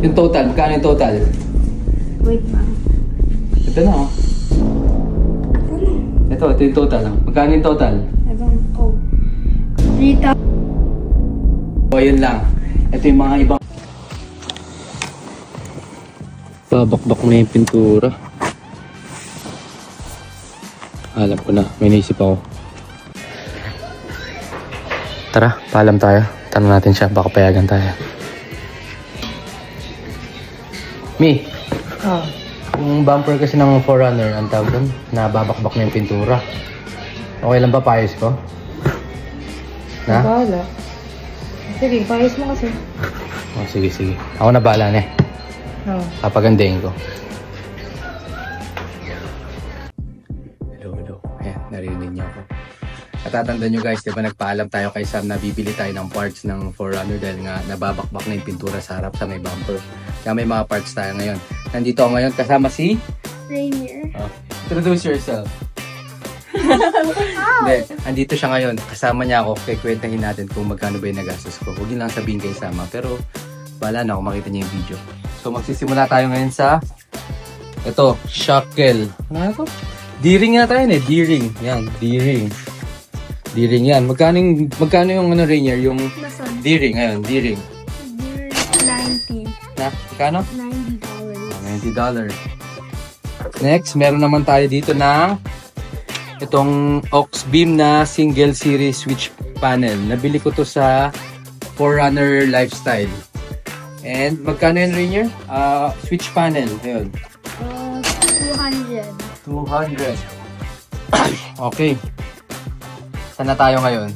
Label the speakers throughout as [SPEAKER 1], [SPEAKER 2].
[SPEAKER 1] Yung total, magkano yung total?
[SPEAKER 2] Wait lang.
[SPEAKER 1] Ito na oh. Ito yung total. Magkano yung total?
[SPEAKER 2] Oh. 3,000.
[SPEAKER 1] O, yun lang. Ito yung mga ibang... Babakbak na yung pintura. Alam ko na, may naisip ako. Tara, paalam tayo. Tanong natin siya, baka payagan tayo. Mi! Yung bumper kasi ng 4Runner, ang tawag doon, nababakbak na yung pintura. Okay lang ba, payos ko? Na?
[SPEAKER 2] Bahala. Sige, payos mo kasi.
[SPEAKER 1] Oh, sige, sige. Ako na bahala na eh. Papagandahin ko. Hello. Ayan, narinig niyo ako. Natatandaan nyo guys, diba nagpaalam tayo kay Sam na bibili tayo ng parts ng 4Runner dahil nga nababakbak na yung pintura sa harap sa may bumper. Kaya may mga parts tayo ngayon. Nandito ako ngayon kasama si...
[SPEAKER 2] Rainier.
[SPEAKER 1] Introduce yourself. Hindi, andito siya ngayon. Kasama niya ako. Kikwentahin natin kung magkano ba yung nagastos ko. Huwag lang sabihin kay Sama. Pero bahala na kung makita niya yung video. So magsisimula tayo ngayon sa... Ito, shackle. Ano na ito? D-ring na tayo eh. D-ring. Yan, D-ring. D-ring yan. Magkano yung ano Rainier? Yung D-ring. Ayun, D-ring.
[SPEAKER 2] D-ring 90.
[SPEAKER 1] Na? Magkano?
[SPEAKER 2] $90.
[SPEAKER 1] $90. Next, meron naman tayo dito na itong aux beam na single series switch panel. Nabili ko to sa 4Runner Lifestyle. And magkano yun Rainier? Switch panel. Ayun. 200. Okay. Saan na tayo ngayon?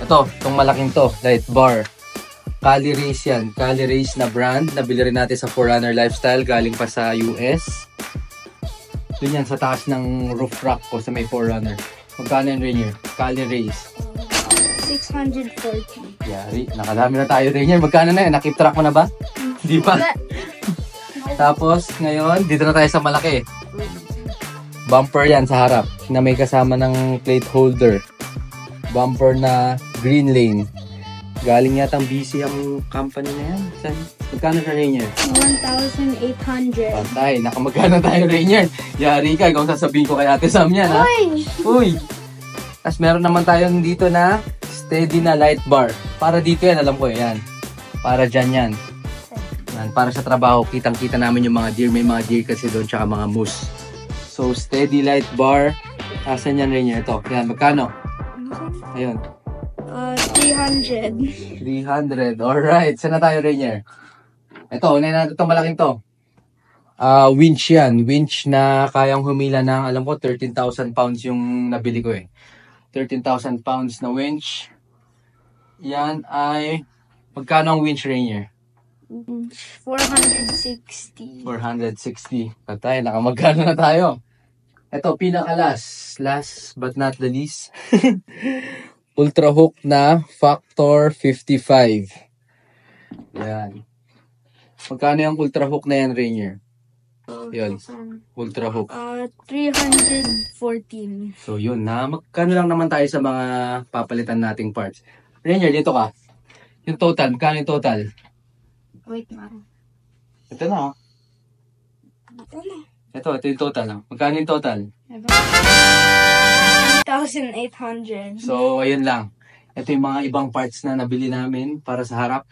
[SPEAKER 1] Ito, itong malaking to, light bar. Cali Race yan. Cali Race na brand. Nabili rin natin sa 4Runner Lifestyle. Galing pa sa US. Doon yan sa taas ng roof rack ko sa may 4Runner. Magkano yan Rainier? Cali Race.
[SPEAKER 2] 640.
[SPEAKER 1] Yari, nakadami na tayo Rainier. Magkano na yan? Nakip track mo na ba? Di pa? Tapos, ngayon, dito na tayo sa malaki. Bumper yan sa harap. Na may kasama ng plate holder. Bumper na green lane. Galing yatang busy ang company na yan. Saan? Magkano sa Rainier?
[SPEAKER 2] 1,800.
[SPEAKER 1] Patay, nakamagkano tayo Rainier. Yari ka, kung sasabihin ko kay Ate Sam yan ha. Uy! Tapos meron naman tayo dito na steady na light bar. Para dito yan, alam ko yan. Para dyan yan. Yan, para sa trabaho, kitang-kita namin yung mga deer. May mga deer kasi doon, tsaka mga moose. So, steady light bar. Asan yan Rainier? Ito, yan, magkano? Ayun.
[SPEAKER 2] 300.
[SPEAKER 1] 300. Alright. Saan na tayo, Rainier? Ito, unahin natin itong malaking to. Winch yan. Winch na kayang humila ng, alam ko, 13,000 pounds yung nabili ko eh. 13,000 pounds na winch. Yan ay, magkano ang winch, Rainier?
[SPEAKER 2] 460.
[SPEAKER 1] 460. Patay, nakamagkano na tayo. Ito, pinaka-last. Last but not the least. Ultra hook na Factor 55. Yan. Magkano yung ultra hook na yan, Rainier? Yun. Ultra hook.
[SPEAKER 2] 314.
[SPEAKER 1] So yun na. Magkano lang naman tayo sa mga papalitan nating parts. Rainier, dito ka. Yung total. Magkano yung total?
[SPEAKER 2] Wait lang.
[SPEAKER 1] Ito na oh. Ito yung total. Magkano yung total?
[SPEAKER 2] 1,800.
[SPEAKER 1] So, ayun lang. Ito yung mga ibang parts na nabili namin para sa harap.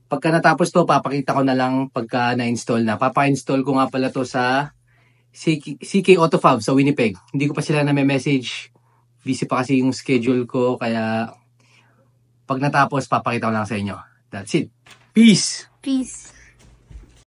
[SPEAKER 1] Pagka natapos to, papakita ko na lang pagka na-install na. Papa-install ko nga pala to sa CK Autofab sa Winnipeg. Hindi ko pa sila na-message. Busy pa kasi yung schedule ko. Kaya, pag natapos, papakita ko lang sa inyo. That's it. Peace!
[SPEAKER 2] Peace.